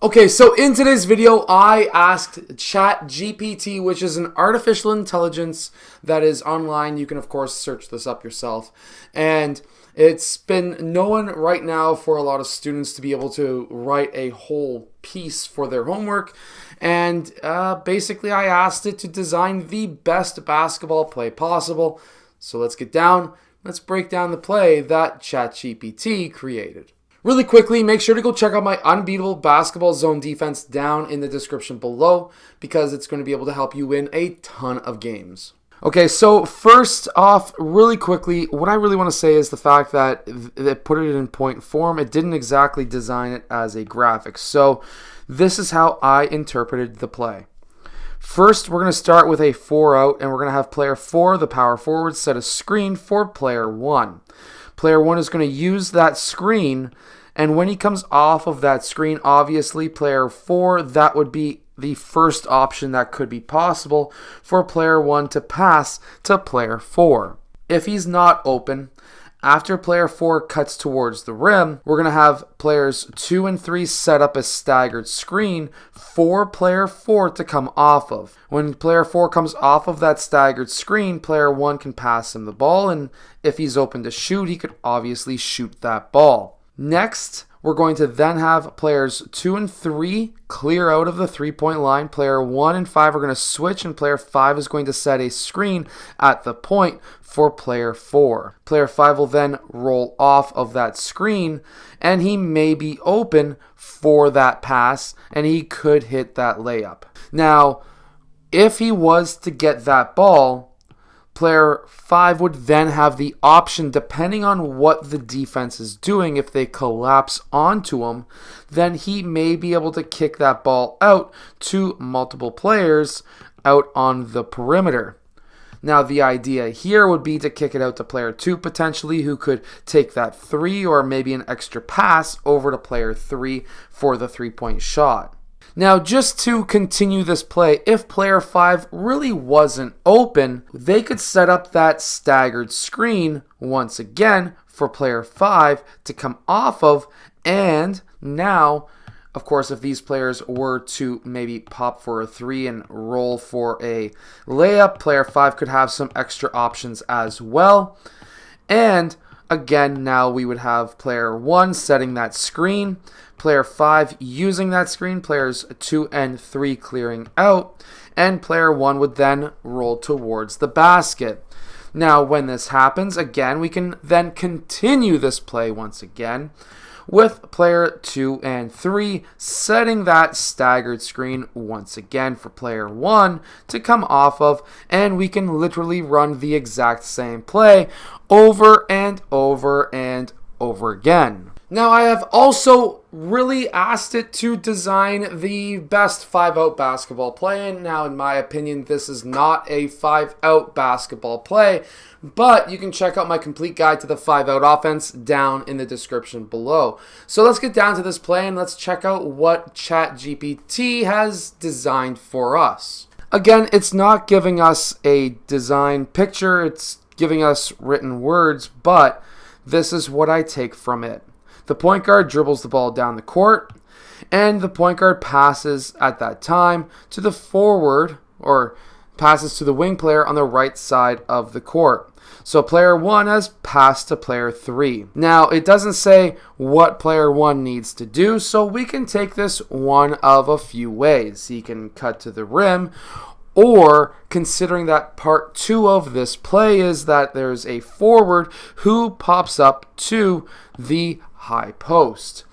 Okay, so in today's video, I asked Chat GPT, which is an artificial intelligence that is online. You can, of course, search this up yourself. And it's been known right now for a lot of students to be able to write a whole piece for their homework. And basically, I asked it to design the best basketball play possible. So let's get down. Let's break down the play that Chat GPT created. Really quickly, make sure to go check out my Unbeatable Basketball Zone Defense down in the description below because it's going to be able to help you win a ton of games. Okay, so first off, really quickly, what I really want to say is the fact that it put it in point form. It didn't exactly design it as a graphic. So this is how I interpreted the play. First, we're going to start with a 4 out, and we're going to have player 4, the power forward, set a screen for player 1. Player 1 is going to use that screen, and when he comes off of that screen, obviously player 4, that would be the first option that could be possible for player 1 to pass to player 4. If he's not open, after player 4 cuts towards the rim, we're going to have players 2 and 3 set up a staggered screen for player 4 to come off of. When player 4 comes off of that staggered screen, player 1 can pass him the ball, and if he's open to shoot, he could obviously shoot that ball. Next, we're going to then have players 2 and 3 clear out of the three-point line. Player 1 and 5 are going to switch, and player 5 is going to set a screen at the point for player 4. Player 5 will then roll off of that screen, and he may be open for that pass, and he could hit that layup. Now, if he was to get that ball, player 5 would then have the option, depending on what the defense is doing, if they collapse onto him, then he may be able to kick that ball out to multiple players out on the perimeter. Now, the idea here would be to kick it out to player 2 potentially, who could take that 3 or maybe an extra pass over to player 3 for the three-point shot. Now, just to continue this play, if player 5 really wasn't open, they could set up that staggered screen once again for player 5 to come off of, and now, of course, if these players were to maybe pop for a 3 and roll for a layup, player 5 could have some extra options as well. And again, now we would have player 1 setting that screen, player 5 using that screen, players 2 and 3 clearing out, and player 1 would then roll towards the basket. Now, when this happens, again, we can then continue this play once again with player 2 and 3 setting that staggered screen once again for player 1 to come off of, and we can literally run the exact same play over and over and over again. Now, I have also really asked it to design the best 5-out basketball play, and now in my opinion, this is not a 5-out basketball play, but you can check out my complete guide to the 5-out offense down in the description below. So let's get down to this play and let's check out what Chat GPT has designed for us. Again, it's not giving us a design picture, it's giving us written words, but this is what I take from it. The point guard dribbles the ball down the court, and the point guard passes at that time to the forward, or passes to the wing player on the right side of the court. So player 1 has passed to player 3. Now, it doesn't say what player 1 needs to do, so we can take this one of a few ways. He can cut to the rim, or considering that part 2 of this play is that there's a forward who pops up to the high post.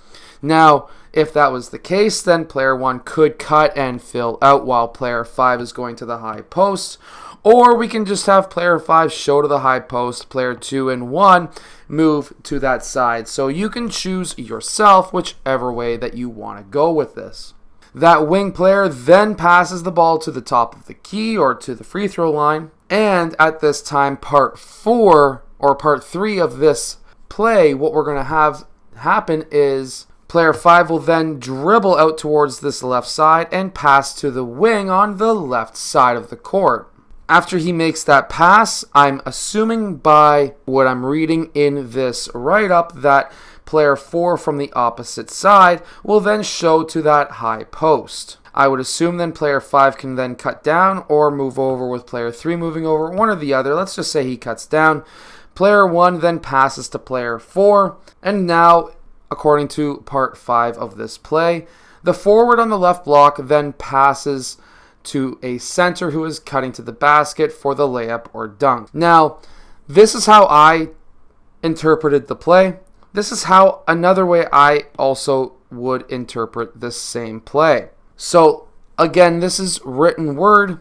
Now, if that was the case, then player 1 could cut and fill out while player 5 is going to the high post, or we can just have player 5 show to the high post, player 2 and 1 move to that side. So you can choose yourself whichever way that you want to go with this. That wing player then passes the ball to the top of the key or to the free throw line, and at this time, part 4 or part 3 of this play, what we're going to have happen is player 5 will then dribble out towards this left side and pass to the wing on the left side of the court. After he makes that pass, I'm assuming by what I'm reading in this write-up that player 4 from the opposite side will then show to that high post. I would assume then player 5 can then cut down or move over with player 3 moving over, one or the other. Let's just say he cuts down. Player 1 then passes to player 4, and now, according to part 5 of this play, the forward on the left block then passes to a center who is cutting to the basket for the layup or dunk. Now, this is how I interpreted the play. This is how another way I also would interpret this same play. So again, this is written word,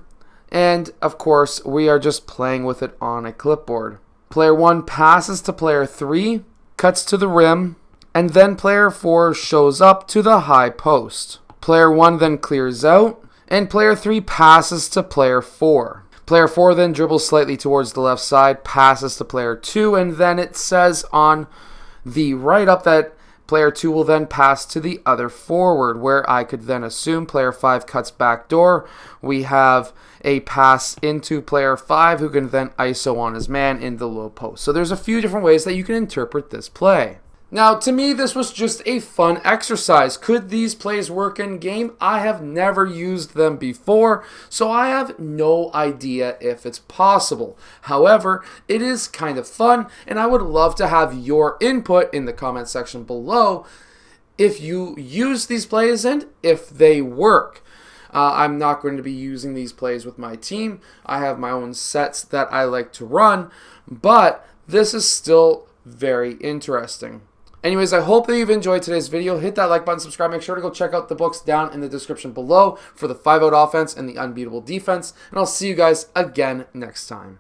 and of course we are just playing with it on a clipboard. Player 1 passes to player 3, cuts to the rim, and then player 4 shows up to the high post. Player 1 then clears out, and player 3 passes to player 4. Player 4 then dribbles slightly towards the left side, passes to player 2, and then it says on the write up that player 2 will then pass to the other forward, where I could then assume player 5 cuts back door. We have a pass into player 5 who can then ISO on his man in the low post. So there's a few different ways that you can interpret this play. Now, to me, this was just a fun exercise. Could these plays work in game? I have never used them before, so I have no idea if it's possible. However, it is kind of fun, and I would love to have your input in the comment section below if you use these plays and if they work. I'm not going to be using these plays with my team. I have my own sets that I like to run, but this is still very interesting. Anyways, I hope that you've enjoyed today's video. Hit that like button, subscribe. Make sure to go check out the books down in the description below for the 5-out offense and the unbeatable defense. And I'll see you guys again next time.